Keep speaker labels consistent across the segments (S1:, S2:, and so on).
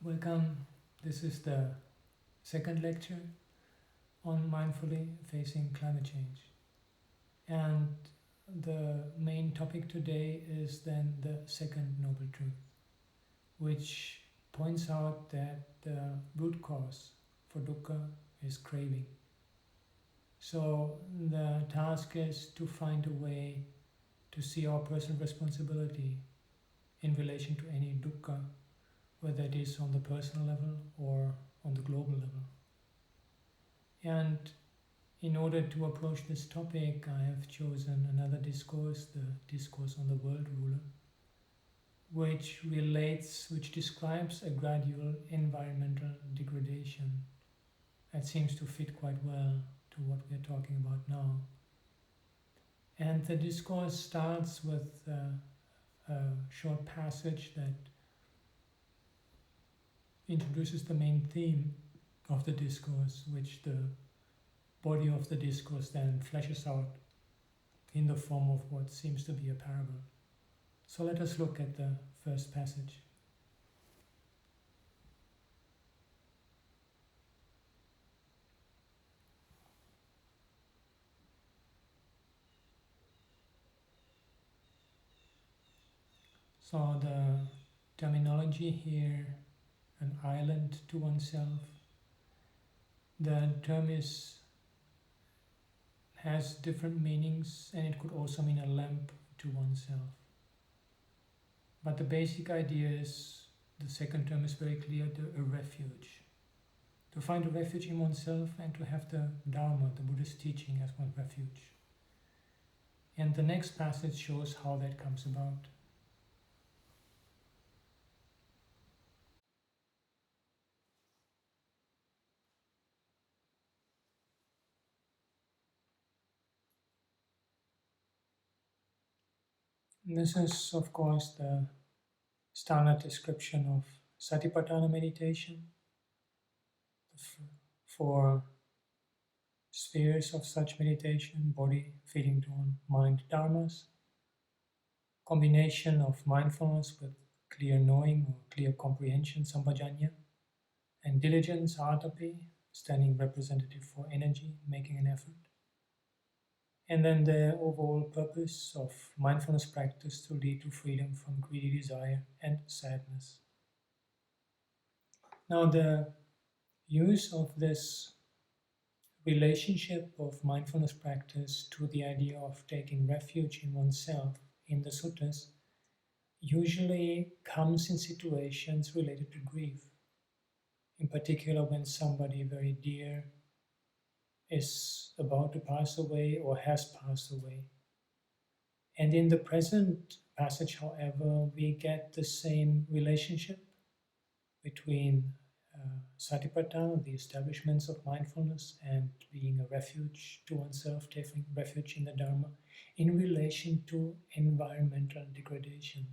S1: Welcome. This is the second lecture on mindfully facing climate change. And the main topic today is then the second noble truth, which points out that the root cause for dukkha is craving. So the task is to find a way to see our personal responsibility in relation to any dukkha, whether it is on the personal level or on the global level. And in order to approach this topic, I have chosen another discourse, the discourse on the world ruler, which describes a gradual environmental degradation that seems to fit quite well to what we are talking about now. And the discourse starts with a short passage that introduces the main theme of the discourse, which the body of the discourse then fleshes out in the form of what seems to be a parable. So let us look at the first passage. So the terminology here, an island to oneself, the term has different meanings, and it could also mean a lamp to oneself. But the basic idea is, the second term is very clear, a refuge. To find a refuge in oneself and to have the Dharma, the Buddhist teaching, as one refuge. And the next passage shows how that comes about. This is, of course, the standard description of Satipatthana meditation. For spheres of such meditation: body, feeling tone, mind, dharmas, combination of mindfulness with clear knowing or clear comprehension, sampajanya, and diligence, atapi, standing representative for energy, making an effort. And then the overall purpose of mindfulness practice to lead to freedom from greedy desire and sadness. Now, the use of this relationship of mindfulness practice to the idea of taking refuge in oneself in the suttas usually comes in situations related to grief. In particular, when somebody very dear is about to pass away or has passed away. And in the present passage, however, we get the same relationship between Satipatthana, the establishments of mindfulness, and being a refuge to oneself, taking refuge in the Dharma, in relation to environmental degradation.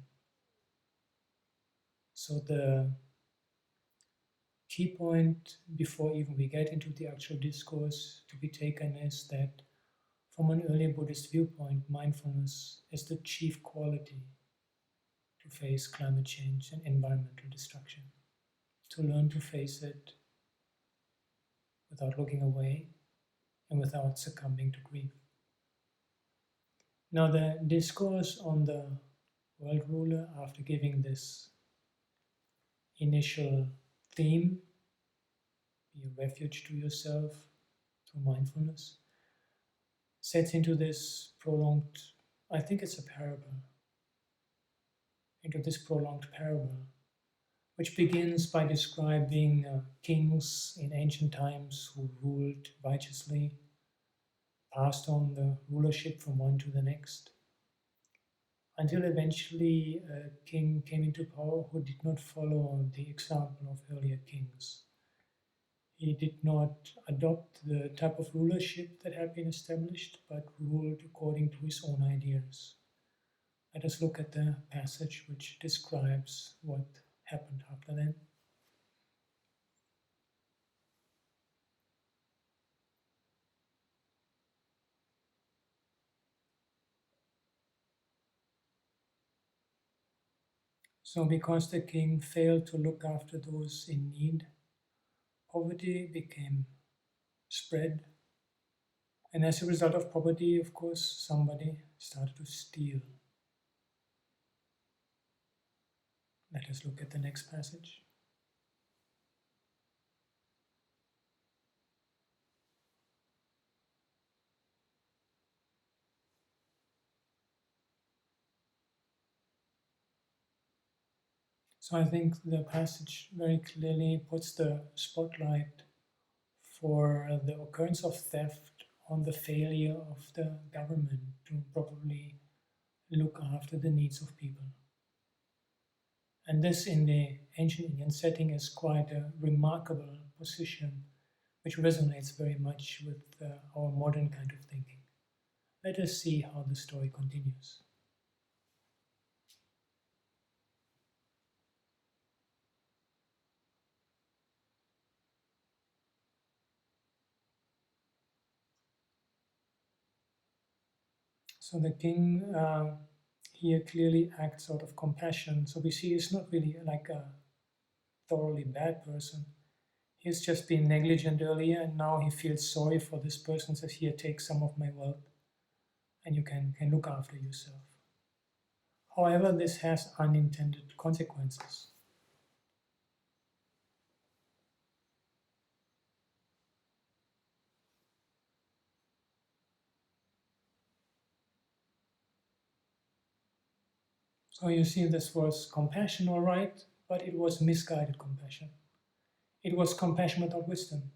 S1: So the key point, before even we get into the actual discourse, to be taken is that from an earlier Buddhist viewpoint, mindfulness is the chief quality to face climate change and environmental destruction. To learn to face it without looking away and without succumbing to grief. Now, the discourse on the world ruler, after giving this initial theme, be a refuge to yourself through mindfulness, sets into this prolonged, I think it's a parable, into this prolonged parable, which begins by describing kings in ancient times who ruled righteously, passed on the rulership from one to the next, until eventually a king came into power who did not follow the example of earlier kings. He did not adopt the type of rulership that had been established, but ruled according to his own ideas. Let us look at the passage which describes what happened after that. So, because the king failed to look after those in need, poverty became spread. And as a result of poverty, of course, somebody started to steal. Let us look at the next passage. So I think the passage very clearly puts the spotlight for the occurrence of theft on the failure of the government to properly look after the needs of people. And this, in the ancient Indian setting, is quite a remarkable position, which resonates very much with our modern kind of thinking. Let us see how the story continues. So the king here clearly acts out of compassion. So we see he's not really like a thoroughly bad person. He's just been negligent earlier, and now he feels sorry for this person, says, here, take some of my wealth, and you can look after yourself. However, this has unintended consequences. So you see, this was compassion, all right, but it was misguided compassion. It was compassion without wisdom.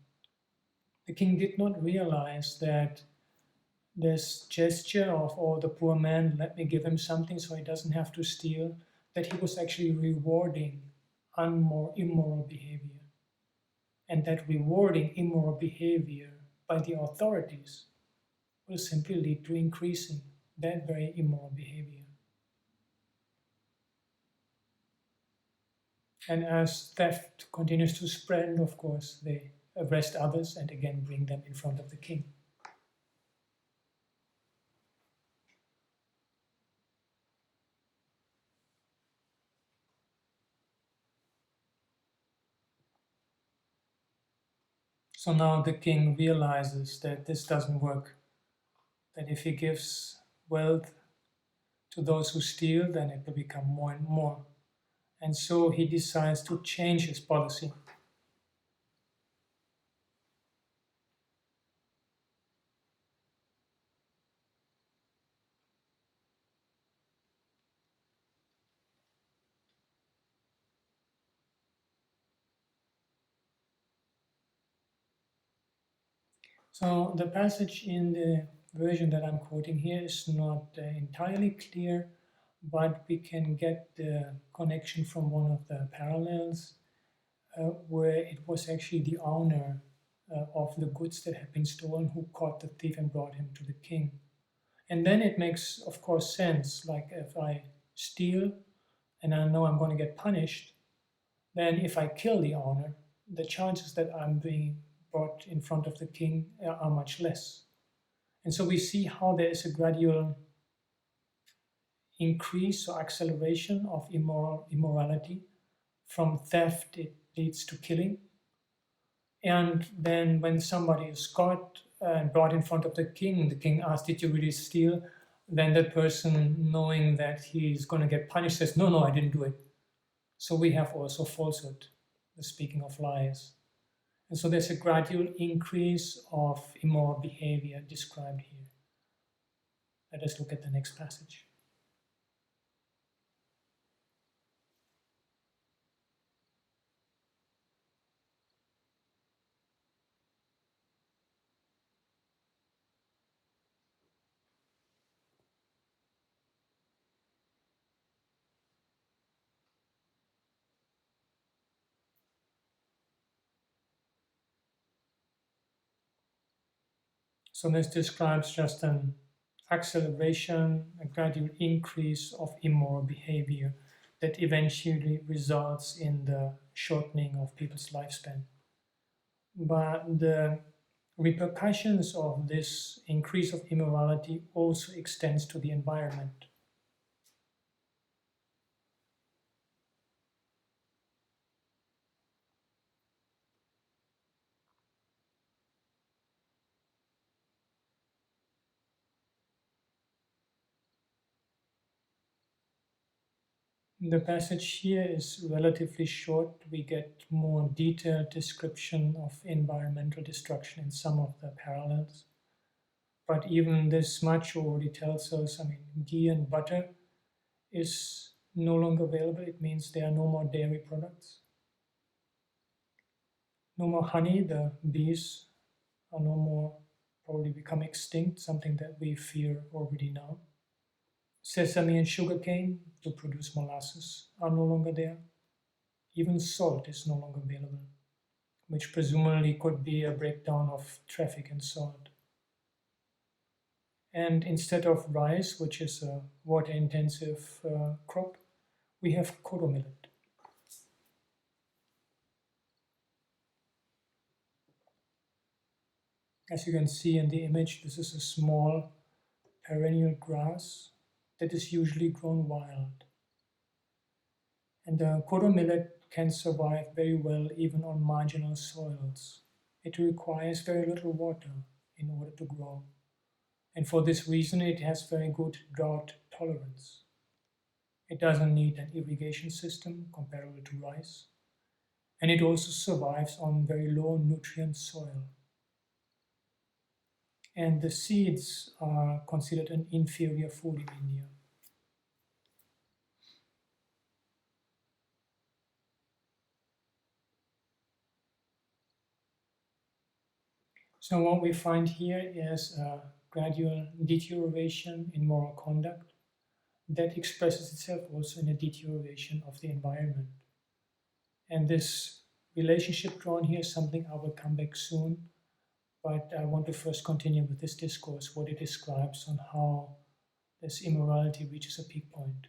S1: The king did not realize that this gesture of, oh, the poor man, let me give him something so he doesn't have to steal, that he was actually rewarding immoral behavior. And that rewarding immoral behavior by the authorities will simply lead to increasing that very immoral behavior. And as theft continues to spread, of course, they arrest others and again bring them in front of the king. So now the king realizes that this doesn't work, that if he gives wealth to those who steal, then it will become more and more. And so he decides to change his policy. So the passage in the version that I'm quoting here is not entirely clear, but we can get the connection from one of the parallels where it was actually the owner of the goods that had been stolen who caught the thief and brought him to the king. And then it makes, of course, sense. Like if I steal and I know I'm going to get punished, then if I kill the owner, the chances that I'm being brought in front of the king are much less. And so we see how there is a gradual increase or acceleration of immorality. From theft, it leads to killing. And then when somebody is caught and brought in front of the king asks, did you really steal? Then that person, knowing that he's going to get punished, says, no, no, I didn't do it. So we have also falsehood, the speaking of lies. And so there's a gradual increase of immoral behavior described here. Let us look at the next passage. So this describes just an acceleration, a gradual increase of immoral behavior that eventually results in the shortening of people's lifespan. But the repercussions of this increase of immorality also extends to the environment. The passage here is relatively short. We get more detailed description of environmental destruction in some of the parallels. But even this much already tells us, ghee and butter is no longer available. It means there are no more dairy products, no more honey. The bees are no more, probably become extinct, something that we fear already now. Sesame and sugarcane to produce molasses are no longer there. Even salt is no longer available, which presumably could be a breakdown of traffic in salt. And instead of rice, which is a water intensive crop, we have kodo millet. As you can see in the image, this is a small perennial grass that is usually grown wild. And the kodo millet can survive very well even on marginal soils. It requires very little water in order to grow. And for this reason, it has very good drought tolerance. It doesn't need an irrigation system comparable to rice. And it also survives on very low nutrient soil. And the seeds are considered an inferior food in India. So what we find here is a gradual deterioration in moral conduct that expresses itself also in a deterioration of the environment. And this relationship drawn here is something I will come back soon, but I want to first continue with this discourse, what it describes on how this immorality reaches a peak point.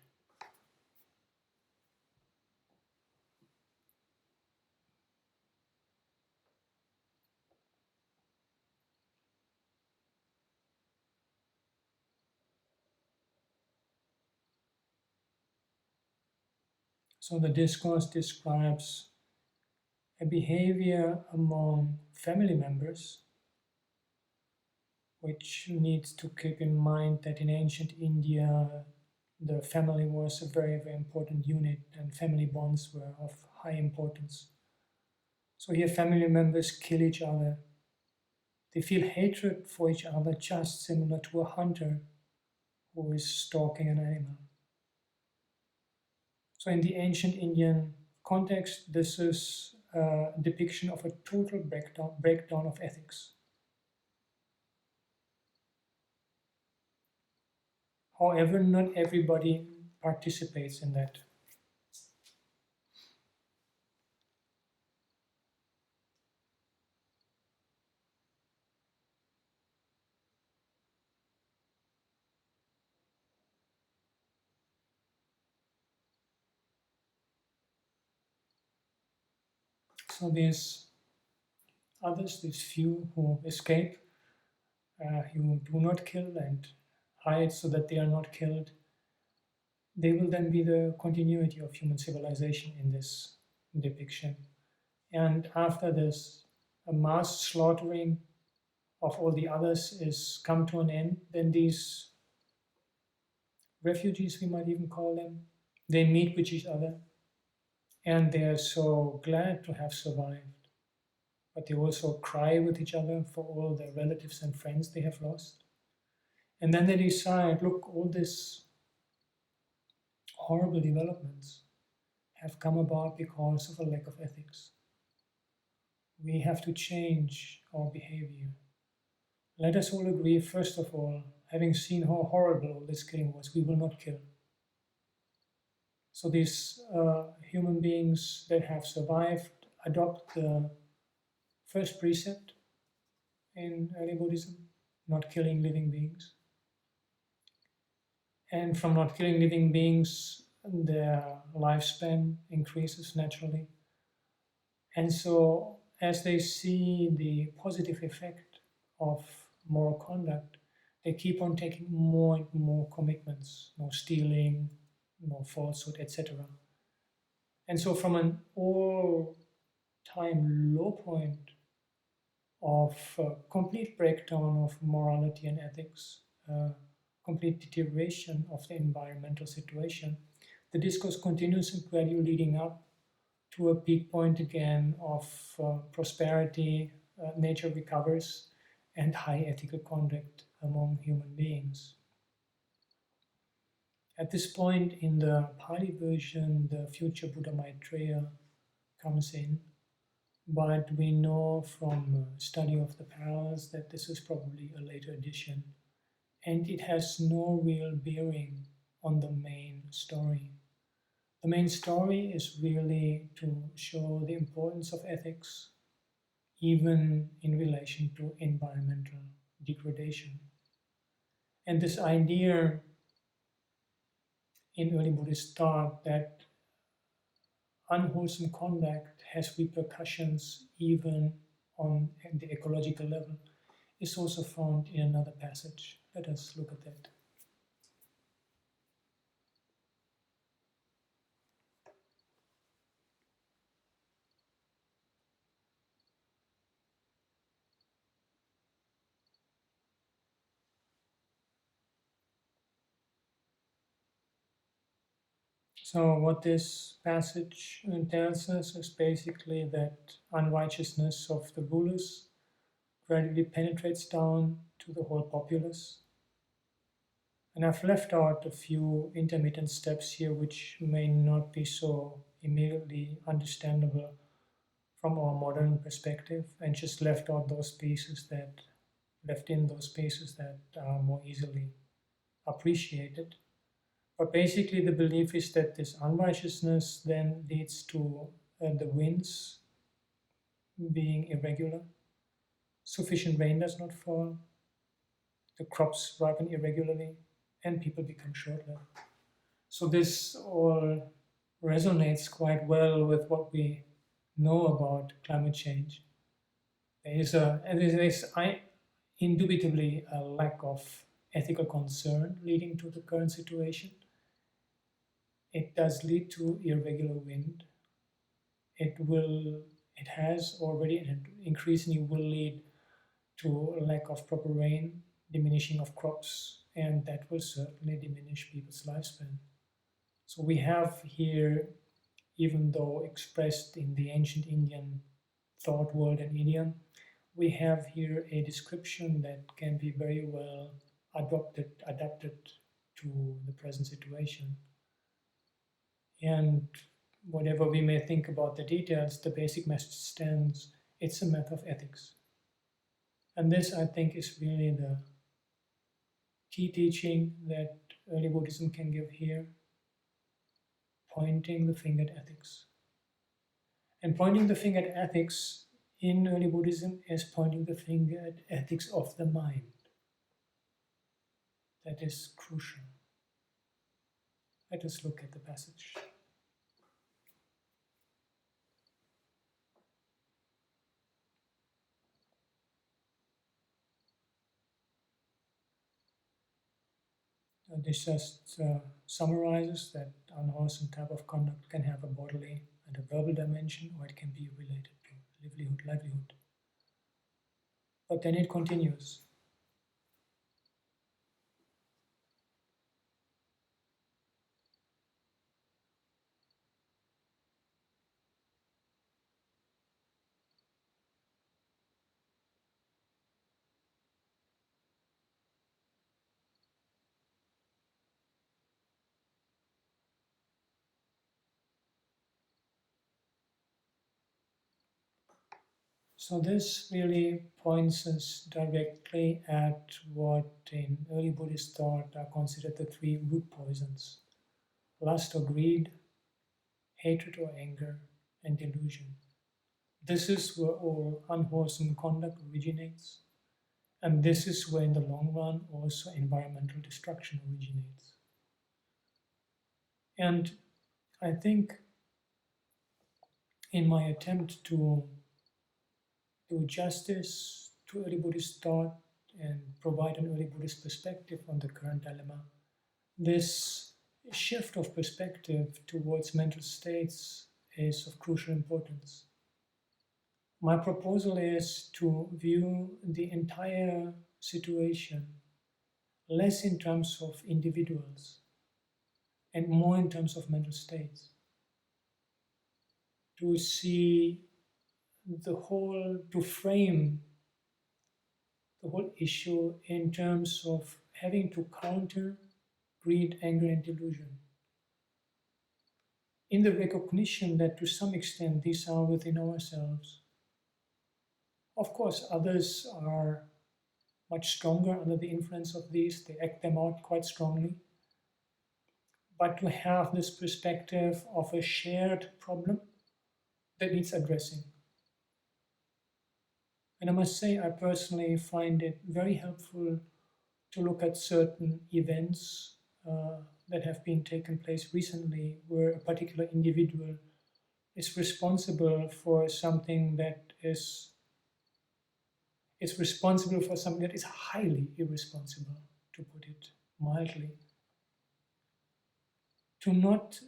S1: So the discourse describes a behavior among family members, which needs to keep in mind that in ancient India, the family was a very, very important unit and family bonds were of high importance. So here, family members kill each other. They feel hatred for each other, just similar to a hunter who is stalking an animal. So, in the ancient Indian context, this is a depiction of a total breakdown of ethics. However, not everybody participates in that. So, these others, these few who escape, who do not kill and hide so that they are not killed, they will then be the continuity of human civilization in this depiction. And after this, a mass slaughtering of all the others is come to an end, then these refugees, we might even call them, they meet with each other and they are so glad to have survived. But they also cry with each other for all their relatives and friends they have lost. And then they decide, look, all these horrible developments have come about because of a lack of ethics. We have to change our behavior. Let us all agree, first of all, having seen how horrible all this killing was, we will not kill. So these human beings that have survived adopt the first precept in early Buddhism, not killing living beings. And from not killing living beings, their lifespan increases naturally. And so, as they see the positive effect of moral conduct, they keep on taking more and more commitments, no stealing, no falsehood, etc. And so, from an all time low point of complete breakdown of morality and ethics, complete deterioration of the environmental situation, the discourse continues and gradually leading up to a peak point again of prosperity, nature recovers, and high ethical conduct among human beings. At this point in the Pali version, the future Buddha Maitreya comes in, but we know from study of the parallels that this is probably a later edition, and it has no real bearing on the main story. The main story is really to show the importance of ethics, even in relation to environmental degradation. And this idea in early Buddhist thought that unwholesome conduct has repercussions even on the ecological level is also found in another passage. Let us look at that. So, what this passage tells us is basically that unrighteousness of the rulers gradually penetrates down to the whole populace. And I've left out a few intermittent steps here which may not be so immediately understandable from our modern perspective, and just left out those pieces that left in those pieces that are more easily appreciated. But basically, the belief is that this unrighteousness then leads to the winds being irregular, sufficient rain does not fall, the crops ripen irregularly, and people become short-lived. So this all resonates quite well with what we know about climate change. There is indubitably a lack of ethical concern leading to the current situation. It does lead to irregular wind. It has already and increasingly will lead to a lack of proper rain, diminishing of crops, and that will certainly diminish people's lifespan. So we have here, even though expressed in the ancient Indian thought world and idiom, we have here a description that can be very well adapted to the present situation. And whatever we may think about the details, the basic message stands. It's a matter of ethics. And this, I think, is really the key teaching that early Buddhism can give here, pointing the finger at ethics. And pointing the finger at ethics in early Buddhism is pointing the finger at ethics of the mind. That is crucial. Let us look at the passage. This just summarizes that unwholesome type of conduct can have a bodily and a verbal dimension, or it can be related to livelihood. But then it continues. So this really points us directly at what in early Buddhist thought are considered the three root poisons: lust or greed, hatred or anger, and delusion. This is where all unwholesome conduct originates, and this is where in the long run also environmental destruction originates. And I think in my attempt to do justice to early Buddhist thought and provide an early Buddhist perspective on the current dilemma, this shift of perspective towards mental states is of crucial importance. My proposal is to view the entire situation less in terms of individuals, and more in terms of mental states. To see to frame the whole issue in terms of having to counter greed, anger, and delusion. In the recognition that to some extent these are within ourselves. Of course, others are much stronger under the influence of these, they act them out quite strongly. But to have this perspective of a shared problem that needs addressing. And I must say, I personally find it very helpful to look at certain events that have been taken place recently where a particular individual is responsible for something that is responsible for something that is highly irresponsible, to put it mildly. To not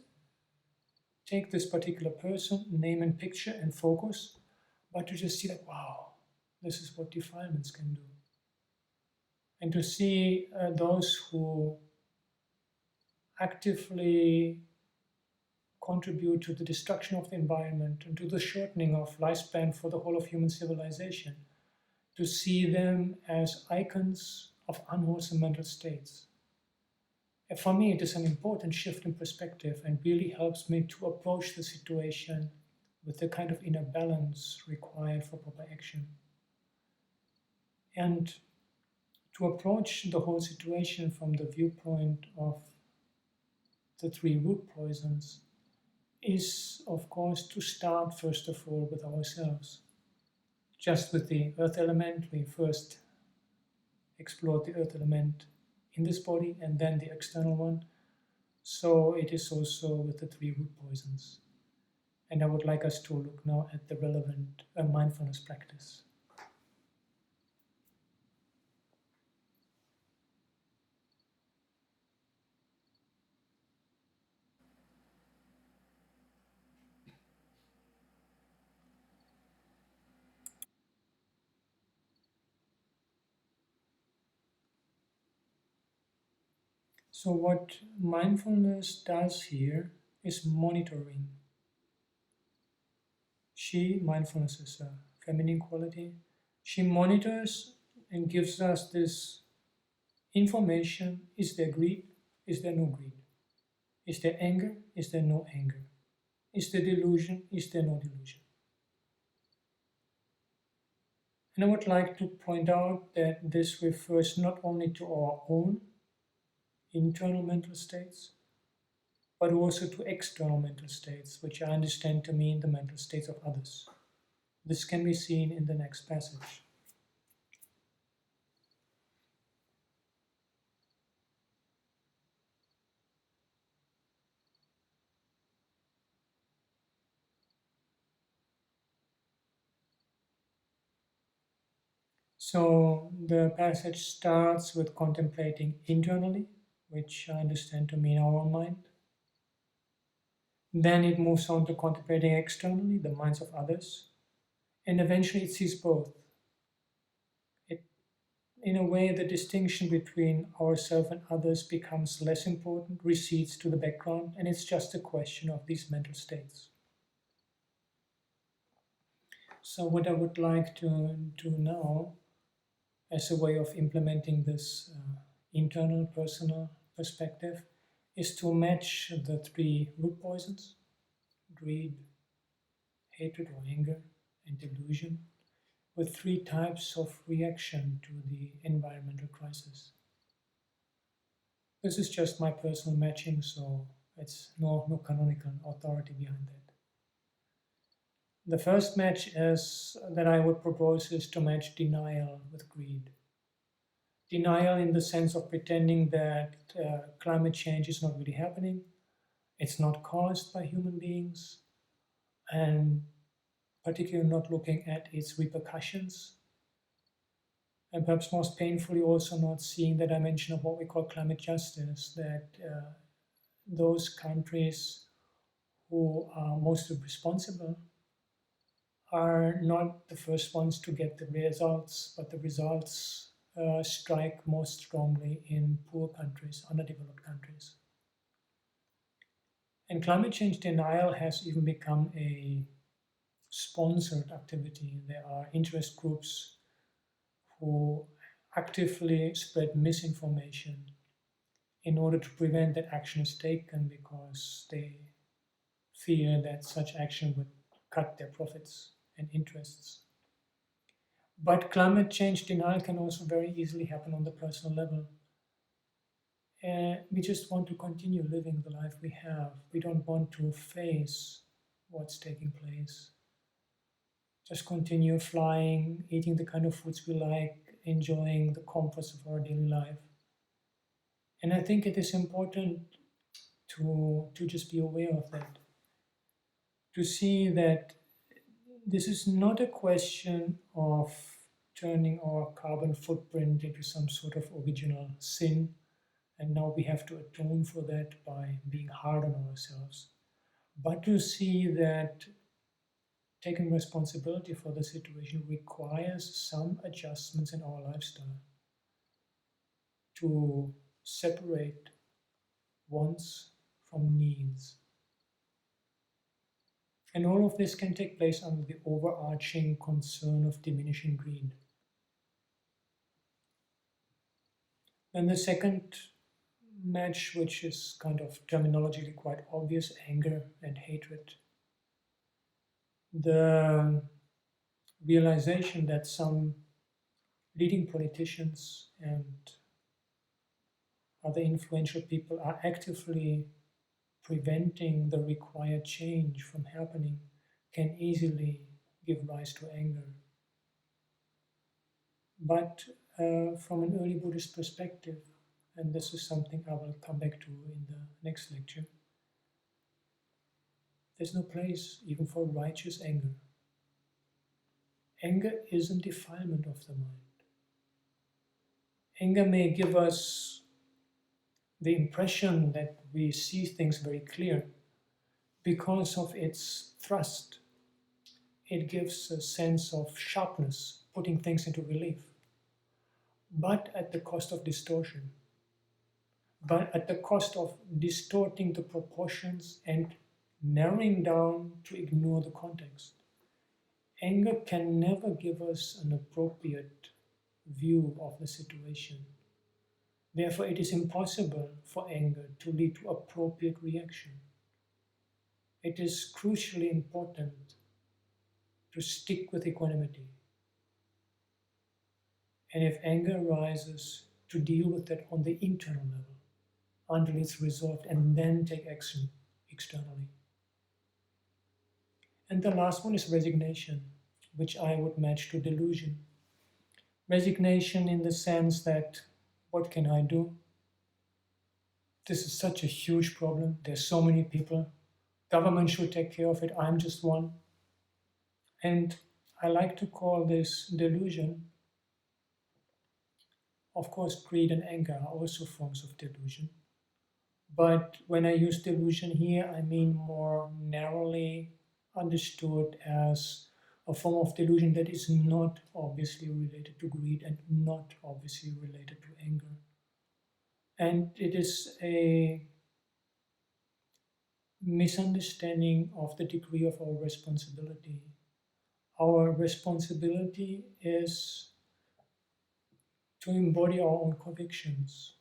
S1: take this particular person, name and picture and focus, but to just see that, wow, this is what defilements can do. And to see those who actively contribute to the destruction of the environment and to the shortening of lifespan for the whole of human civilization, to see them as icons of unwholesome mental states. And for me, it is an important shift in perspective and really helps me to approach the situation with the kind of inner balance required for proper action. And to approach the whole situation from the viewpoint of the three root poisons is, of course, to start first of all with ourselves. Just with the earth element, we first explored the earth element in this body and then the external one. So it is also with the three root poisons. And I would like us to look now at the relevant mindfulness practice. So what mindfulness does here is monitoring. She, mindfulness is a feminine quality, she monitors and gives us this information. Is there greed? Is there no greed? Is there anger? Is there no anger? Is there delusion? Is there no delusion? And I would like to point out that this refers not only to our own internal mental states, but also to external mental states, which I understand to mean the mental states of others. This can be seen in the next passage. So the passage starts with contemplating internally, which I understand to mean our own mind. Then it moves on to contemplating externally, the minds of others. And eventually it sees both. In a way, the distinction between ourselves and others becomes less important, recedes to the background, and it's just a question of these mental states. So what I would like to do now, as a way of implementing this internal personal perspective, is to match the three root poisons: greed, hatred or anger, and delusion, with three types of reaction to the environmental crisis. This is just my personal matching, so it's no canonical authority behind that. The first match is that I would propose is to match denial with greed. Denial in the sense of pretending that climate change is not really happening, it's not caused by human beings, and particularly not looking at its repercussions, and perhaps most painfully also not seeing the dimension of what we call climate justice, that those countries who are most responsible are not the first ones to get the results, but the results strike most strongly in poor countries, underdeveloped countries. And climate change denial has even become a sponsored activity. There are interest groups who actively spread misinformation in order to prevent that action is taken because they fear that such action would cut their profits and interests. But climate change denial can also very easily happen on the personal level. We just want to continue living the life we have. We don't want to face what's taking place. Just continue flying, eating the kind of foods we like, enjoying the comforts of our daily life. And I think it is important to just be aware of that, to see that this is not a question of turning our carbon footprint into some sort of original sin, and now we have to atone for that by being hard on ourselves, but to see that taking responsibility for the situation requires some adjustments in our lifestyle to separate wants from needs. And all of this can take place under the overarching concern of diminishing greed. And the second match, which is kind of terminologically quite obvious, anger and hatred. The realization that some leading politicians and other influential people are actively preventing the required change from happening can easily give rise to anger. But from an early Buddhist perspective, and this is something I will come back to in the next lecture, there's no place even for righteous anger. Anger is a defilement of the mind. Anger may give us the impression that we see things very clear because of its thrust. It gives a sense of sharpness, putting things into relief, but at the cost of distortion, but at the cost of distorting the proportions and narrowing down to ignore the context. Anger can never give us an appropriate view of the situation. Therefore, it is impossible for anger to lead to appropriate reaction. It is crucially important to stick with equanimity. And if anger arises, to deal with that on the internal level until it's resolved and then take action externally. And the last one is resignation, which I would match to delusion. Resignation in the sense that, what can I do? This is such a huge problem. There's so many people. Government should take care of it. I'm just one. And I like to call this delusion. Of course, greed and anger are also forms of delusion. But when I use delusion here, I mean more narrowly understood as a form of delusion that is not obviously related to greed and not obviously related to anger. And it is a misunderstanding of the degree of our responsibility. Our responsibility is to embody our own convictions,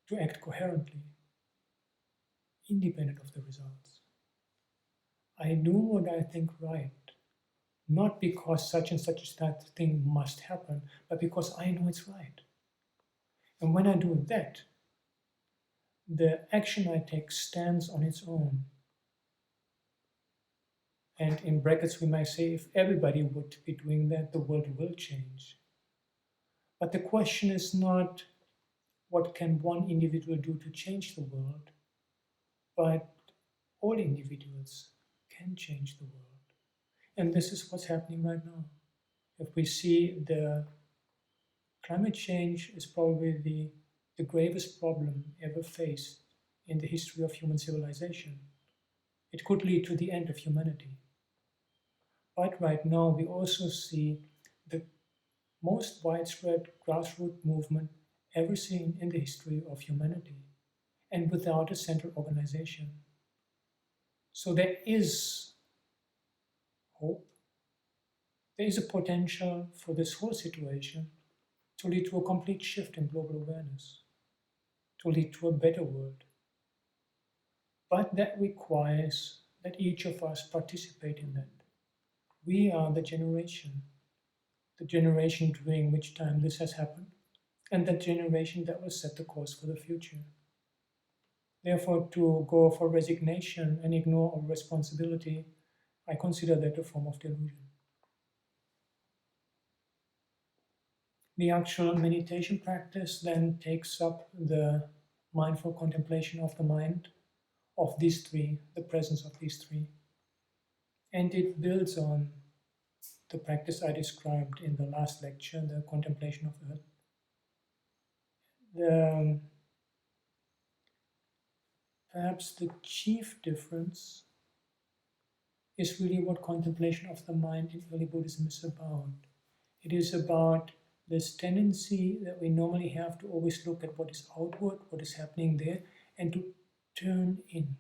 S1: to act coherently, independent of the results. I do what I think right, not because such and such that thing must happen, but because I know it's right. And when I do that, the action I take stands on its own. And in brackets, we might say if everybody would be doing that, the world will change. But the question is not what can one individual do to change the world, but all individuals can change the world. And this is what's happening right now. If we see the climate change is probably the gravest problem ever faced in the history of human civilization. It could lead to the end of humanity. But right now we also see the most widespread grassroots movement ever seen in the history of humanity, and without a central organization. So there is hope. There is a potential for this whole situation to lead to a complete shift in global awareness, to lead to a better world. But that requires that each of us participate in that. We are the generation during which time this has happened, and the generation that will set the course for the future. Therefore, to go for resignation and ignore our responsibility, I consider that a form of delusion. The actual meditation practice then takes up the mindful contemplation of the mind, of these three, the presence of these three. And it builds on the practice I described in the last lecture, the contemplation of earth. Perhaps the chief difference is really what contemplation of the mind in early Buddhism is about. It is about this tendency that we normally have to always look at what is outward, what is happening there, and to turn in,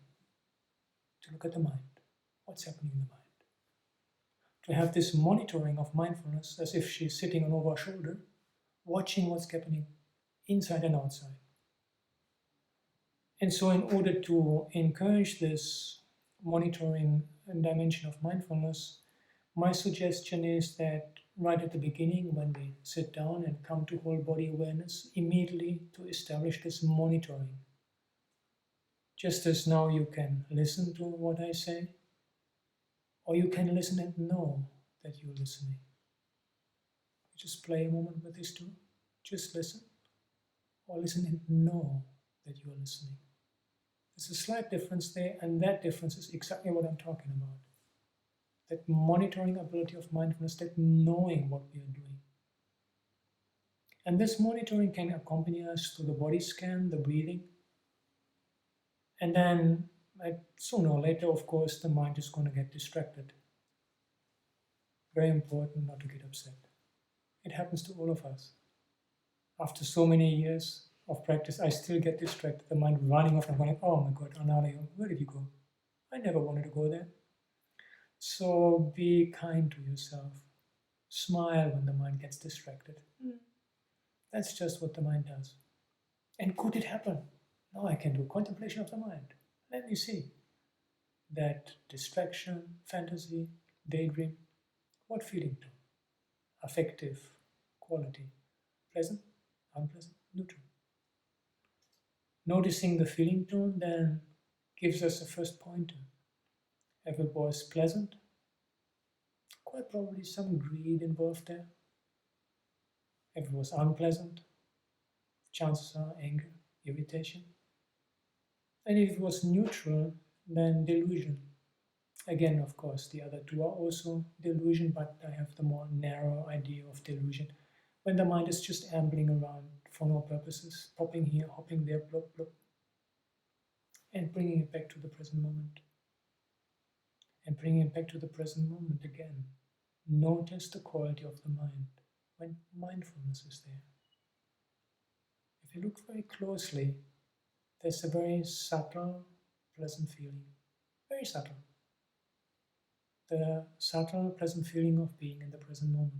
S1: to look at the mind, what's happening in the mind. To have this monitoring of mindfulness as if she's sitting on over our shoulder, watching what's happening inside and outside. And so in order to encourage this monitoring dimension of mindfulness, my suggestion is that right at the beginning, when we sit down and come to whole body awareness, immediately to establish this monitoring. Just as now you can listen to what I say, or you can listen and know that you're listening. Just play a moment with this too. Just listen, or listen and know that you are listening. There's a slight difference there, and that difference is exactly what I'm talking about. That monitoring ability of mindfulness, that knowing what we are doing. And this monitoring can accompany us to the body scan, the breathing. And then, sooner or later, of course, the mind is going to get distracted. Very important not to get upset. It happens to all of us. After so many years of practice, I still get distracted. The mind running off and going, oh my God, Anālayo, where did you go? I never wanted to go there. So be kind to yourself. Smile when the mind gets distracted. That's just what the mind does. And could it happen? Now I can do contemplation of the mind. Let me see. That distraction, fantasy, daydream, what feeling tone? Affective quality. Pleasant, unpleasant, neutral. Noticing the feeling tone then gives us a first pointer. If it was pleasant, quite probably some greed involved there. If it was unpleasant, chances are anger, irritation. And if it was neutral, then delusion. Again, of course, the other two are also delusion, but I have the more narrow idea of delusion. When the mind is just ambling around for no purposes, popping here, hopping there, blop, blop, and bringing it back to the present moment. And bringing it back to the present moment again. Notice the quality of the mind when mindfulness is there. If you look very closely, there's a very subtle, pleasant feeling. Very subtle. The subtle, pleasant feeling of being in the present moment.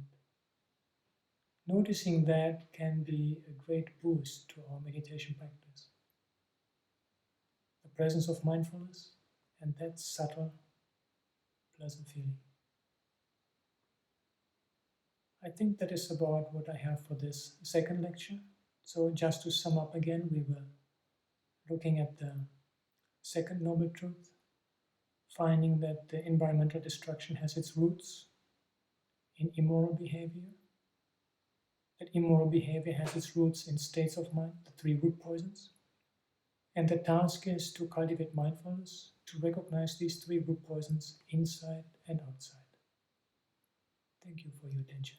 S1: Noticing that can be a great boost to our meditation practice. The presence of mindfulness and that subtle, pleasant feeling. I think that is about what I have for this second lecture. So just to sum up again, we were looking at the second noble truth, finding that the environmental destruction has its roots in immoral behavior, that immoral behavior has its roots in states of mind, the three root poisons, and the task is to cultivate mindfulness, to recognize these three root poisons inside and outside. Thank you for your attention.